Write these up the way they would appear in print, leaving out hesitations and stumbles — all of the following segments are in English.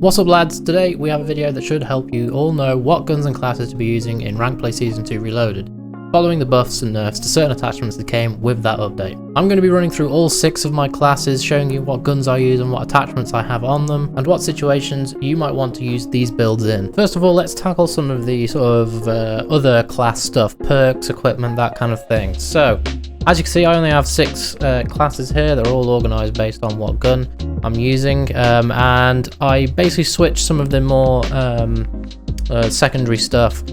What's up lads, today we have a video that should help you all know what guns and classes to be using in Rank Play Season 2 Reloaded, following the buffs and nerfs to certain attachments that came with that update. I'm going to be running through all 6 of my classes, showing you what guns I use and what attachments I have on them, and what situations you might want to use these builds in. First of all, let's tackle some of the sort of other class stuff, perks, equipment, that kind of thing. So, as you can see, I only have 6 classes here. They're all organised based on what gun I'm using, and I basically switch some of the more secondary stuff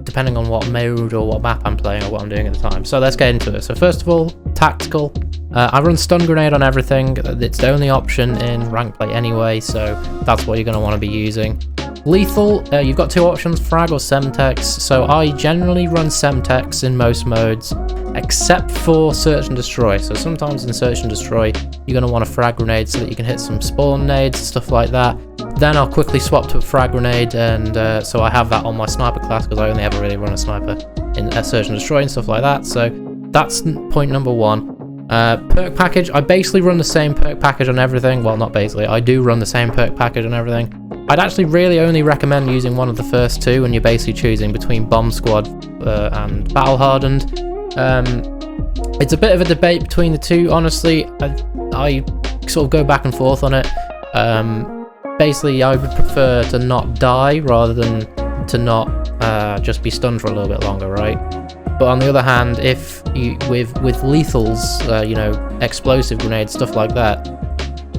depending on what mode or what map I'm playing or what I'm doing at the time. So let's get into it. So first of all, tactical. I run stun grenade on everything. It's the only option in rank play anyway, so that's what you're going to want to be using. Lethal, you've got 2 options, frag or semtex. So I generally run semtex in most modes, except for search and destroy. So sometimes in search and destroy, you're going to want a frag grenade so that you can hit some spawn nades, stuff like that. Then I'll quickly swap to a frag grenade, and so I have that on my sniper class because I only ever really run a sniper in search and destroy and stuff like that. So that's point number 1. Perk package, I basically run the same perk package on everything. Well, not basically, I do run the same perk package on everything. I'd actually really only recommend using one of the first 2 when you're basically choosing between Bomb Squad and Battle Hardened. It's a bit of a debate between the 2, honestly. I sort of go back and forth on it. Basically, I would prefer to not die rather than to not just be stunned for a little bit longer, right? But on the other hand, if you with lethals, you know, explosive grenades, stuff like that,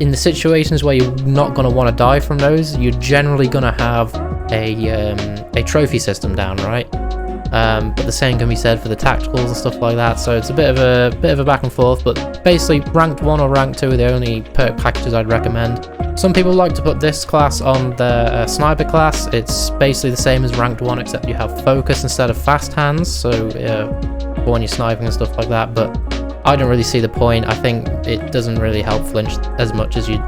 in the situations where you're not going to want to die from those, you're generally going to have a trophy system down, right? But the same can be said for the tacticals and stuff like that. So it's a bit of a back and forth. But basically, ranked 1 or ranked 2 are the only perk packages I'd recommend. Some people like to put this class on their sniper class. It's basically the same as ranked 1, except you have focus instead of fast hands. So for when you're sniping and stuff like that. But I don't really see the point. I think it doesn't really help flinch as much as you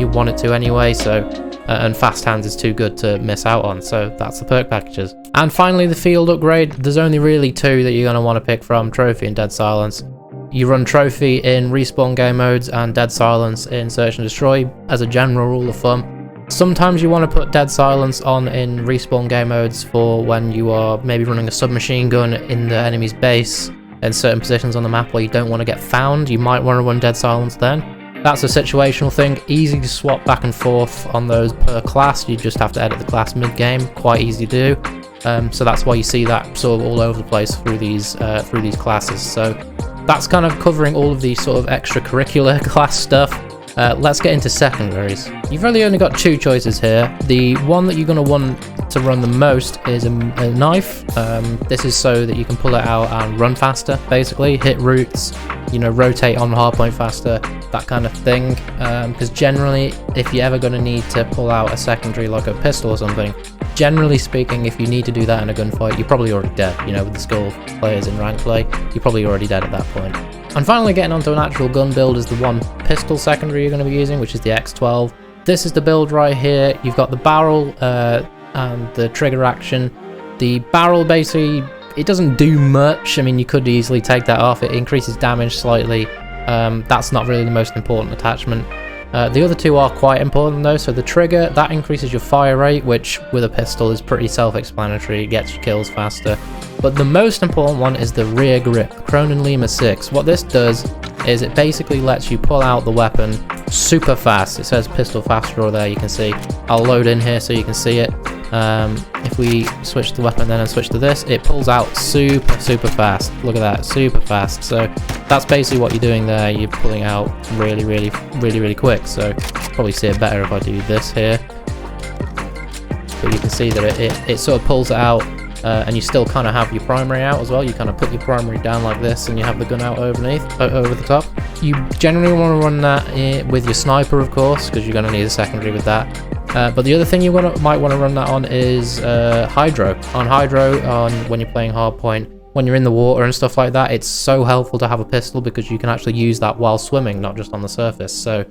want it to anyway. So and fast hands is too good to miss out on. So that's the perk packages. And finally, the field upgrade. There's only really 2 that you're going to want to pick from: Trophy and Dead Silence. You run Trophy in respawn game modes and Dead Silence in Search and Destroy as a general rule of thumb. Sometimes you want to put Dead Silence on in respawn game modes for when you are maybe running a submachine gun in the enemy's base in certain positions on the map where you don't want to get found. You might want to run Dead Silence then. That's a situational thing, easy to swap back and forth on those per class. You just have to edit the class mid-game, quite easy to do. So that's why you see that sort of all over the place through these classes. So that's kind of covering all of the sort of extracurricular class stuff. Let's get into secondaries. You've really only got 2 choices here. The one that you're going to want to run the most is a knife. This is so that you can pull it out and run faster, basically hit roots, you know, rotate on the hardpoint faster, that kind of thing. Because generally, if you're ever going to need to pull out a secondary like a pistol or something, generally speaking, if you need to do that in a gunfight, you're probably already dead. You know, with the skill players in rank play, you're probably already dead at that point. And finally, getting onto an actual gun build is the one pistol secondary you're going to be using, which is the X12. This is the build right here. You've got the barrel and the trigger action. The barrel basically, it doesn't do much. I mean, you could easily take that off. It increases damage slightly. That's not really the most important attachment. The other 2 are quite important though. So the trigger, that increases your fire rate, which with a pistol is pretty self-explanatory. It gets your kills faster. But the most important one is the rear grip,乇乂ㄒ 6. What this does is it basically lets you pull out the weapon super fast. It says pistol fast draw there, you can see. I'll load in here so you can see it. If we switch the weapon then and switch to this, it pulls out super fast. Look at that, super fast. So that's basically what you're doing there. You're pulling out really quick. So you'll probably see it better if I do this here. But you can see that it sort of pulls it out. And you still kind of have your primary out as well. You kind of put your primary down like this and you have the gun out over the top. You generally want to run that with your sniper, of course, because you're going to need a secondary with that. But the other thing you might want to run that on is hydro. On hydro, when you're playing hardpoint, when you're in the water and stuff like that, it's so helpful to have a pistol because you can actually use that while swimming, not just on the surface. So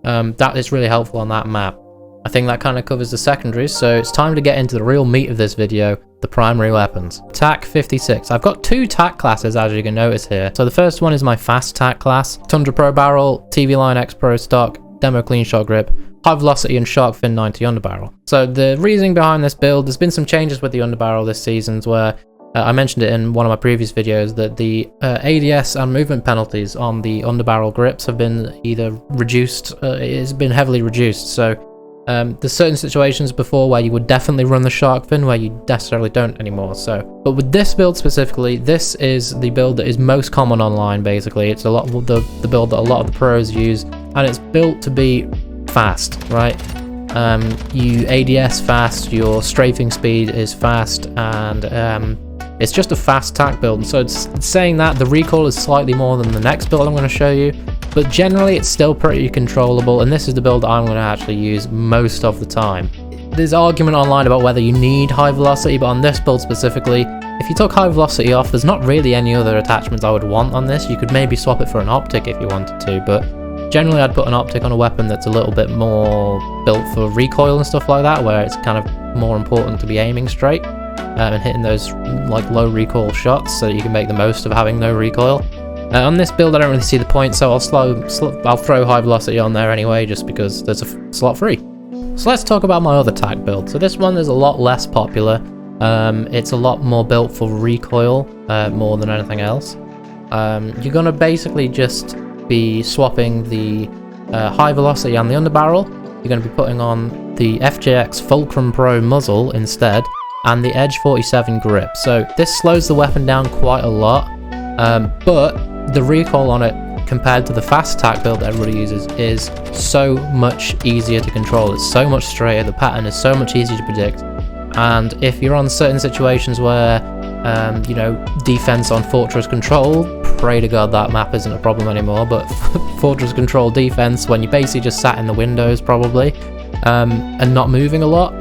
that is really helpful on that map. I think that kind of covers the secondaries, so it's time to get into the real meat of this video, the primary weapons. TAC 56. I've got 2 TAC classes, as you can notice here. So the first one is my fast TAC class, Tundra Pro Barrel, TV Line X Pro Stock, Demo Clean Shot Grip, high velocity and shark fin 90 underbarrel. So the reasoning behind this build, there's been some changes with the underbarrel this season where I mentioned it in one of my previous videos that the ADS and movement penalties on the underbarrel grips have been either reduced, it's been heavily reduced. So there's certain situations before where you would definitely run the shark fin where you necessarily don't anymore. So, but with this build specifically, this is the build that is most common online. Basically, it's a lot of the build that a lot of the pros use, and it's built to be fast, right? You ADS fast, your strafing speed is fast, and it's just a fast tack build. And so it's saying that the recoil is slightly more than the next build I'm going to show you, but generally it's still pretty controllable, and this is the build that I'm going to actually use most of the time. There's argument online about whether you need high velocity, but on this build specifically, if you took high velocity off, there's not really any other attachments I would want on this. You could maybe swap it for an optic if you wanted to, but generally I'd put an optic on a weapon that's a little bit more built for recoil and stuff like that, where it's kind of more important to be aiming straight and hitting those like low recoil shots so that you can make the most of having no recoil. On this build I don't really see the point, so I'll throw high velocity on there anyway, just because there's a slot free. So let's talk about my other tack build. So this one is a lot less popular. It's a lot more built for recoil more than anything else. You're gonna basically just be swapping the high velocity and the underbarrel. You're going to be putting on the FJX Fulcrum Pro muzzle instead, and the Edge 47 grip. So this slows the weapon down quite a lot, but the recoil on it compared to the fast attack build that everybody uses is so much easier to control. It's so much straighter, the pattern is so much easier to predict, and if you're on certain situations where you know, defense on Fortress Control, pray to God that map isn't a problem anymore, but Fortress Control defense, when you basically just sat in the windows probably, and not moving a lot,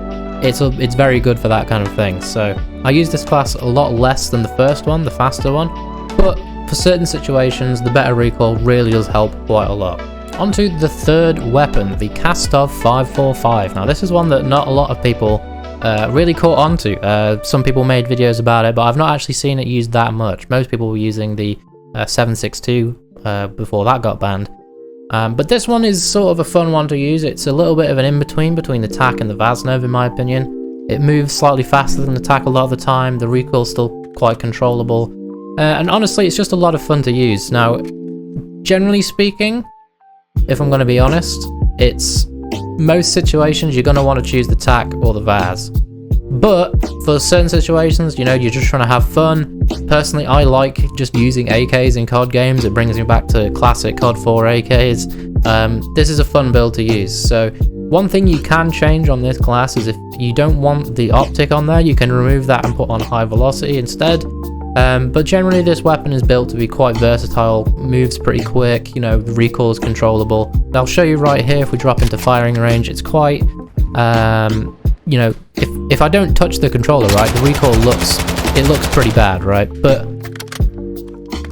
it's very good for that kind of thing. So I use this class a lot less than the first one, the faster one, but for certain situations the better recoil really does help quite a lot. Onto the third weapon, the Kastov 545. Now this is one that not a lot of people really caught on to. Some people made videos about it, but I've not actually seen it used that much. Most people were using the 762 before that got banned. But this one is sort of a fun one to use. It's a little bit of an in-between between the TAC and the Vaznev in my opinion. It moves slightly faster than the TAC a lot of the time, the recoil's still quite controllable, and honestly it's just a lot of fun to use. Now, generally speaking, if I'm going to be honest, it's most situations you're going to want to choose the TAC or the Vaz. But for certain situations, you know, you're just trying to have fun. Personally, I like just using AKs in COD games. It brings me back to classic COD 4 AKs. This is a fun build to use. So one thing you can change on this class is if you don't want the optic on there, you can remove that and put on high velocity instead. But generally this weapon is built to be quite versatile, moves pretty quick, you know, the recoil is controllable. And I'll show you right here if we drop into firing range, it's quite, you know, if I don't touch the controller, right, the recoil looks pretty bad, right? But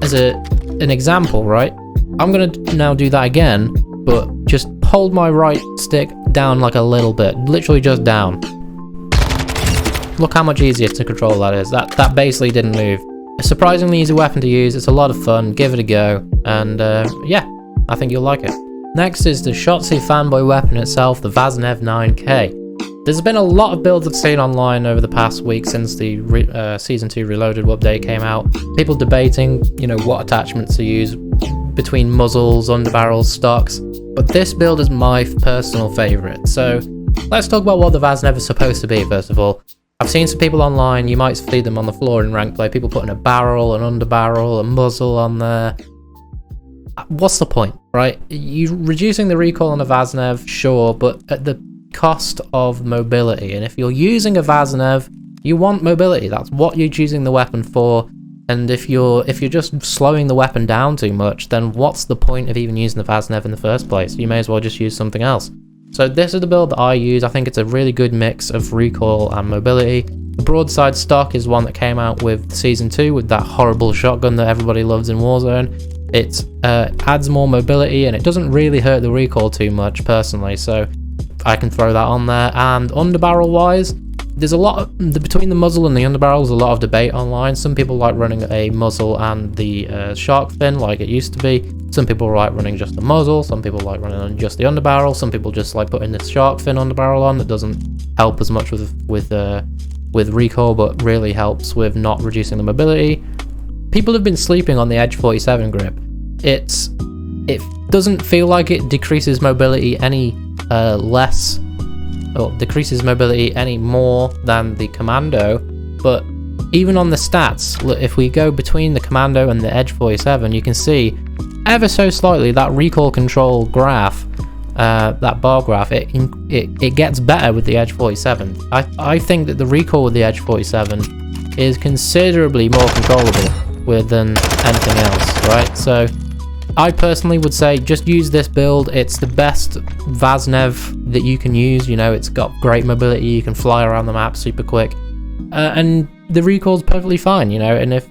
as an example, right, I'm gonna now do that again, but just hold my right stick down like a little bit, literally just down. Look how much easier to control that is. That basically didn't move. A surprisingly easy weapon to use, it's a lot of fun, give it a go, and yeah, I think you'll like it. Next is the TSOTC fanboy weapon itself, the Vaznev 9K. There's been a lot of builds I've seen online over the past week since the Season 2 Reloaded update came out. People debating, you know, what attachments to use between muzzles, underbarrels, stocks, but this build is my personal favourite. So let's talk about what the Vaznev is supposed to be first of all. I've seen some people online, you might see them on the floor in rank play, people putting a barrel, an underbarrel, a muzzle on there. What's the point, right? You're reducing the recoil on a Vaznev, sure, but at the cost of mobility. And if you're using a Vaznev, you want mobility. That's what you're choosing the weapon for. And if you're just slowing the weapon down too much, then what's the point of even using the Vaznev in the first place? You may as well just use something else. So this is the build that I use. I think it's a really good mix of recoil and mobility. The broadside stock is one that came out with Season 2 with that horrible shotgun that everybody loves in Warzone. It adds more mobility and it doesn't really hurt the recoil too much personally, so I can throw that on there. And underbarrel wise, there's a lot between the muzzle and the underbarrel. There's a lot of debate online. Some people like running a muzzle and the shark fin like it used to be. Some people like running just the muzzle. Some people like running on just the underbarrel. Some people just like putting the shark fin underbarrel on. That doesn't help as much with recoil, but really helps with not reducing the mobility. People have been sleeping on the Edge 47 grip. It doesn't feel like it decreases mobility any less, or decreases mobility any more than the Commando, but even on the stats, look, if we go between the Commando and the Edge 47, you can see ever so slightly that recoil control graph, that bar graph, it gets better with the Edge 47. I think that the recoil with the Edge 47 is considerably more controllable than anything else, right? So I personally would say just use this build. It's the best Vaznev that you can use. You know, it's got great mobility, you can fly around the map super quick, and the recoil's perfectly fine, you know. And if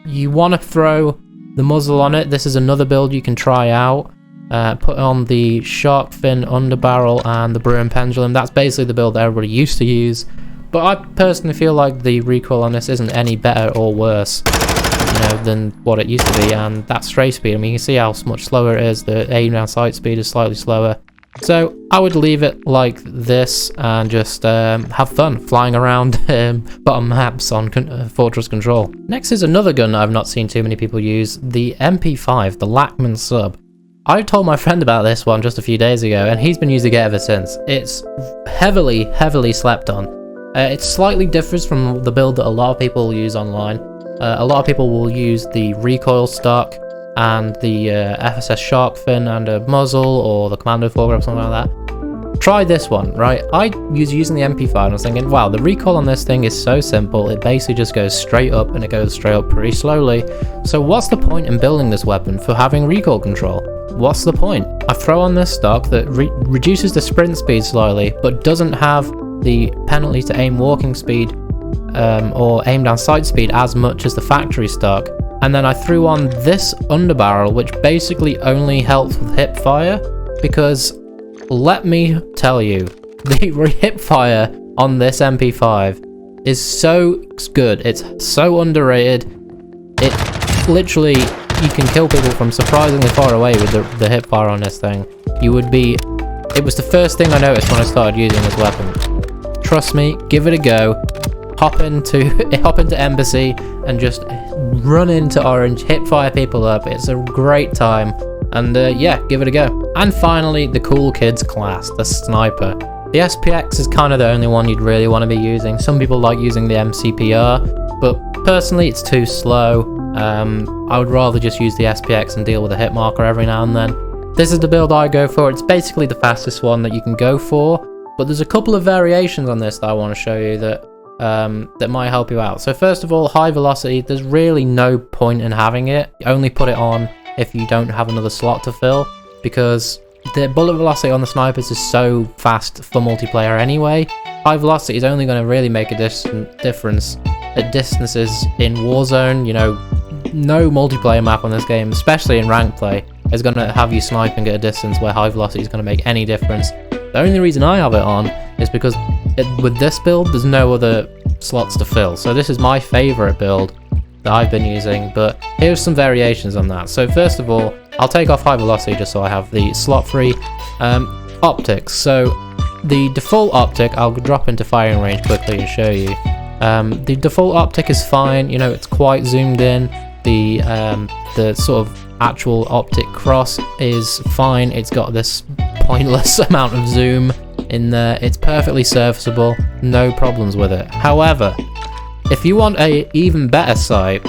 you want to throw the muzzle on it, this is another build you can try out. Put on the shark fin underbarrel and the Bruin pendulum. That's basically the build that everybody used to use, but I personally feel like the recoil on this isn't any better or worse, you know, than what it used to be. And that stray speed, I mean, you can see how much slower it is. The aim down sight speed is slightly slower. So I would leave it like this and just have fun flying around bottom maps on Fortress Control. Next is another gun I've not seen too many people use, the MP5, the Lachman sub. I told my friend about this one just a few days ago, and he's been using it ever since. It's heavily slept on. It's slightly different from the build that a lot of people use online. A lot of people will use the recoil stock and the FSS shark fin and a muzzle, or the Commando foregrip, something like that. Try this one, right? I was using the MP5 and I was thinking, wow, the recoil on this thing is so simple. It basically just goes straight up, and it goes straight up pretty slowly. So what's the point in building this weapon for having recoil control? What's the point? I throw on this stock that reduces the sprint speed slightly, but doesn't have the penalty to aim walking speed or aim down sight speed as much as the factory stock. And then I threw on this underbarrel, which basically only helps with hip fire, because let me tell you, the hip fire on this MP5 is so good. It's so underrated. It literally, you can kill people from surprisingly far away with the hip fire on this thing. It was the first thing I noticed when I started using this weapon. Trust me, give it a go. Hop into Embassy and just run into Orange, hip fire people up. It's a great time, and yeah, give it a go. And finally, the cool kids class, the sniper. The SPX is kind of the only one you'd really want to be using. Some people like using the MCPR, but personally it's too slow. I would rather just use the SPX and deal with a hit marker every now and then. This is the build I go for. It's basically the fastest one that you can go for, but there's a couple of variations on this that I want to show you that might help you out. So first of all, high velocity, there's really no point in having it. You only put it on if you don't have another slot to fill, because the bullet velocity on the snipers is so fast for multiplayer anyway. High velocity is only going to really make a difference at distances in Warzone. You know, no multiplayer map on this game, especially in ranked play, is going to have you sniping at a distance where high velocity is going to make any difference. The only reason I have it on is because with this build, there's no other slots to fill. So this is my favorite build that I've been using, but here's some variations on that. So first of all, I'll take off high velocity just so I have the slot-free optics. So the default optic, I'll drop into firing range quickly and show you. The default optic is fine, you know, it's quite zoomed in. The sort of actual optic cross is fine. It's got this pointless amount of zoom in there. It's perfectly serviceable, no problems with it. However, if you want a even better sight,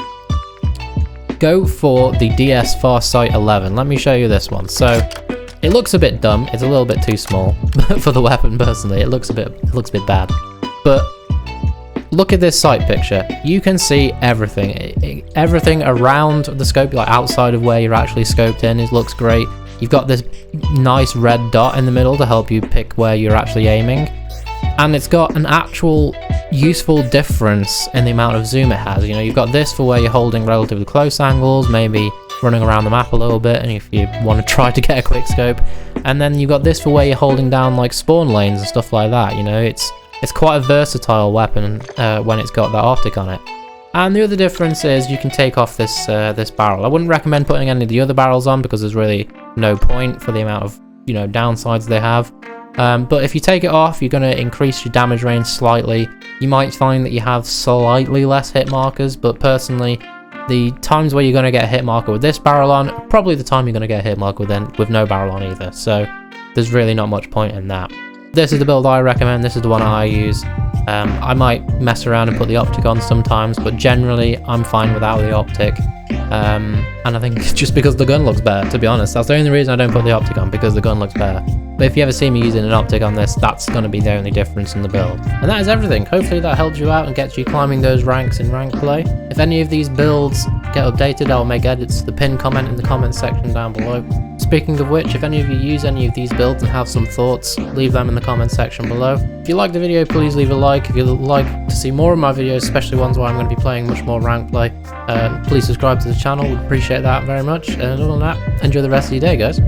go for the DS Farsight 11. Let me show you this one. So it looks a bit dumb. It's a little bit too small for the weapon. Personally, it looks a bit bad. But look at this sight picture. You can see everything. Everything around the scope, like outside of where you're actually scoped in, it looks great. You've got this nice red dot in the middle to help you pick where you're actually aiming. And it's got an actual useful difference in the amount of zoom it has. You know, you've got this for where you're holding relatively close angles, maybe running around the map a little bit, and if you want to try to get a quick scope. And then you've got this for where you're holding down like spawn lanes and stuff like that. You know, it's It's quite a versatile weapon when it's got that optic on it. And the other difference is you can take off this this barrel. I wouldn't recommend putting any of the other barrels on because there's really no point for the amount of, you know, downsides they have. But if you take it off, you're going to increase your damage range slightly. You might find that you have slightly less hit markers, but personally, the times where you're going to get a hit marker with this barrel on, probably the time you're going to get a hit marker with no barrel on either. So there's really not much point in that. This is the build I recommend. This is the one I use. I might mess around and put the optic on sometimes, but generally I'm fine without the optic. And I think it's just because the gun looks better, to be honest. That's the only reason I don't put the optic on, because the gun looks better. But if you ever see me using an optic on this, that's going to be the only difference in the build. And that is everything. Hopefully that helps you out and gets you climbing those ranks in rank play. If any of these builds get updated, I'll make edits to the pinned comment in the comment section down below. Speaking of which, if any of you use any of these builds and have some thoughts, leave them in the comment section below. If you like the video, please leave a like. If you'd like to see more of my videos, especially ones where I'm going to be playing much more rank play, please subscribe to the channel. We'd appreciate that very much. And other than that, enjoy the rest of your day, guys.